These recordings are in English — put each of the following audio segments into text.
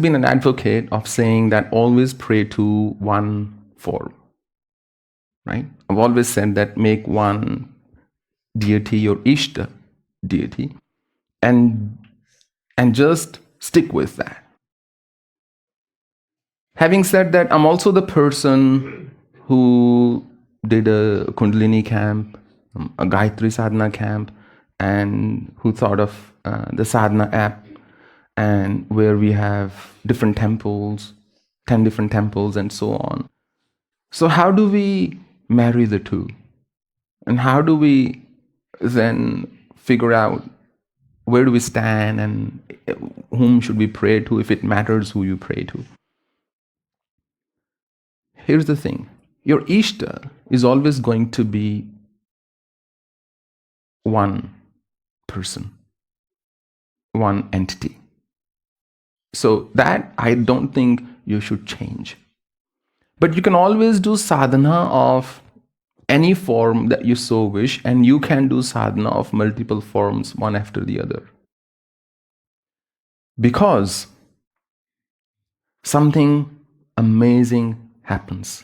been an advocate of saying that always pray to one form, right? I've always said that make one deity your Ishta deity and just stick with that. Having said that, I'm also the person who did a Kundalini camp, a Gayatri Sadhana camp, and who thought of the Sadhana app, and where we have different temples, 10 different temples, and so on. So how do we marry the two? And how do we then figure out where do we stand and whom should we pray to, if it matters who you pray to? Here's the thing. Your Ishta is always going to be one person, one entity. So that I don't think you should change. But you can always do sadhana of any form that you so wish, and you can do sadhana of multiple forms, one after the other. Because something amazing happens.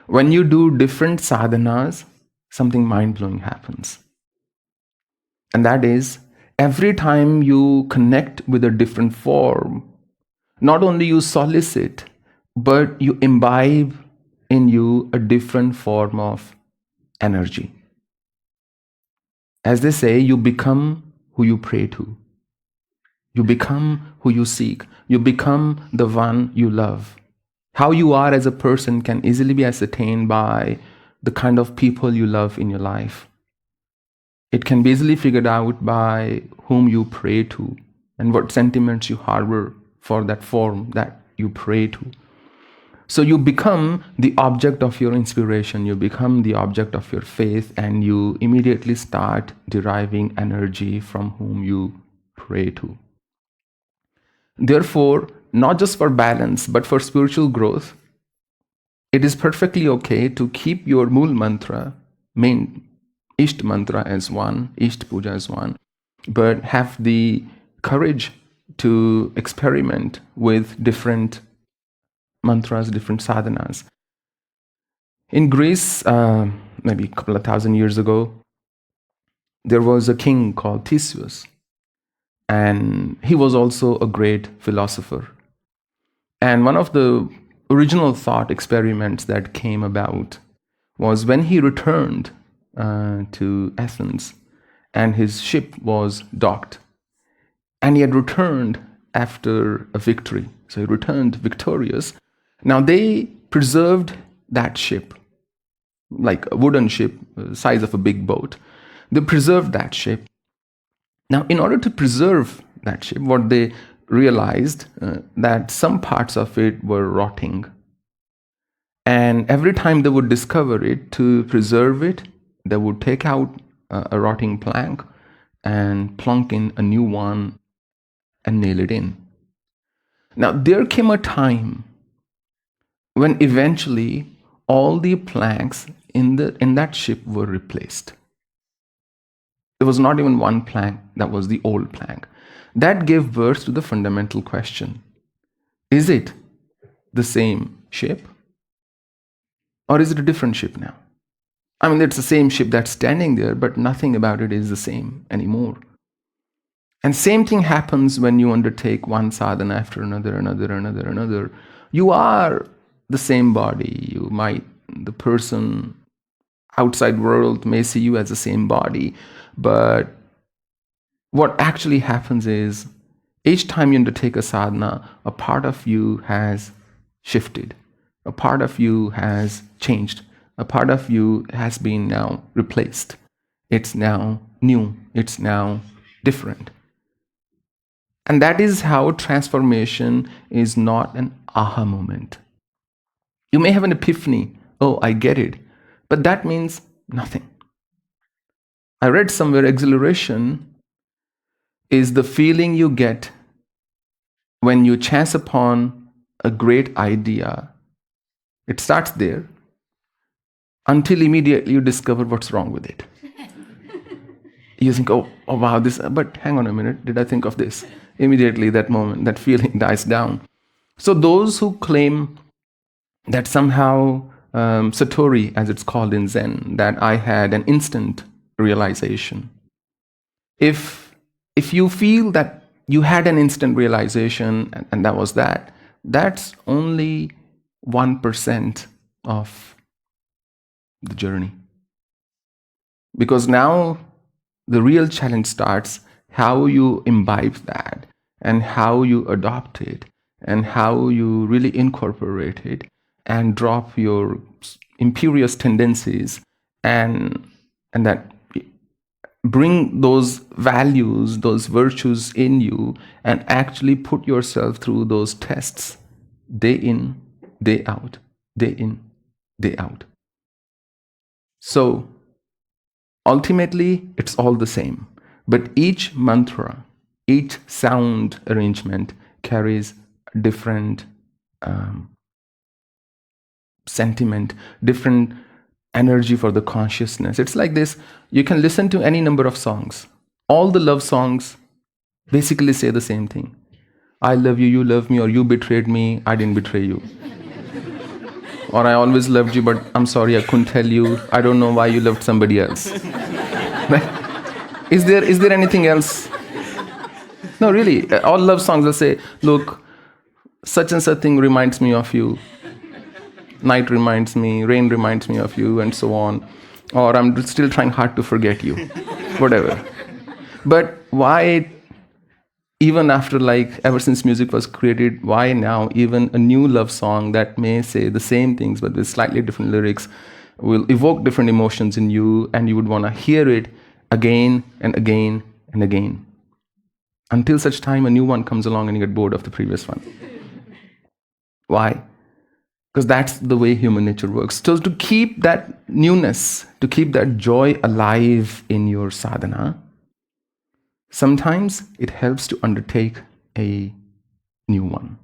When you do different sadhanas, something mind-blowing happens. And that is, every time you connect with a different form, not only you solicit, but you imbibe in you a different form of energy. As they say, you become who you pray to. You become who you seek. You become the one you love. How you are as a person can easily be ascertained by the kind of people you love in your life. It can be easily figured out by whom you pray to and what sentiments you harbor for that form that you pray to. So you become the object of your inspiration, you become the object of your faith, and you immediately start deriving energy from whom you pray to. Therefore, not just for balance, but for spiritual growth, it is perfectly okay to keep your Mool mantra, main Isht mantra as one, Isht puja as one, but have the courage to experiment with different mantras, different sadhanas. In Greece, maybe a couple of thousand years ago, there was a king called Theseus, and he was also a great philosopher. And one of the original thought experiments that came about was when he returned to Athens and his ship was docked, and he had returned after a victory. So he returned victorious. Now they preserved that ship, like a wooden ship, the size of a big boat. They preserved that ship. Now, in order to preserve that ship, what they realized that some parts of it were rotting. And every time they would discover it, to preserve it, they would take out a rotting plank and plunk in a new one and nail it in. Now, there came a time when eventually all the planks in that ship were replaced. There was not even one plank that was the old plank. That gave birth to the fundamental question: is it the same ship, or is it a different ship now? I mean, it's the same ship that's standing there, but nothing about it is the same anymore. And same thing happens when you undertake one sadhana after another. You are the same body. The person outside world may see you as the same body, but what actually happens is each time you undertake a sadhana, a part of you has shifted, a part of you has changed, a part of you has been now replaced. It's now new, it's now different. And that is how transformation is not an aha moment. You may have an epiphany, oh, I get it, but that means nothing. I read somewhere exhilaration is the feeling you get when you chance upon a great idea. It starts there until immediately you discover what's wrong with it. You think, oh wow, this, but hang on a minute, did I think of this? Immediately that moment, that feeling dies down. So those who claim that somehow Satori, as it's called in Zen, that I had an instant realization. If you feel that you had an instant realization and that was that, that's only 1% of the journey. Because now the real challenge starts how you imbibe that and how you adopt it and how you really incorporate it and drop your imperious tendencies and that bring those values, those virtues in you and actually put yourself through those tests day in, day out, day in, day out. So ultimately, it's all the same. But each mantra, each sound arrangement carries a different sentiment, different energy for the consciousness. It's like this. You can listen to any number of songs. All the love songs basically say the same thing. I love you, you love me, or you betrayed me, I didn't betray you. Or I always loved you, but I'm sorry, I couldn't tell you. I don't know why you loved somebody else. Is there anything else? No, really. All love songs will say, look, such and such thing reminds me of you. Night reminds me, rain reminds me of you, and so on. Or I'm still trying hard to forget you. Whatever. But why, even after ever since music was created, why now even a new love song that may say the same things but with slightly different lyrics will evoke different emotions in you and you would want to hear it again and again and again until such time a new one comes along and you get bored of the previous one. Why? Because that's the way human nature works. So to keep that newness, to keep that joy alive in your sadhana, sometimes it helps to undertake a new one.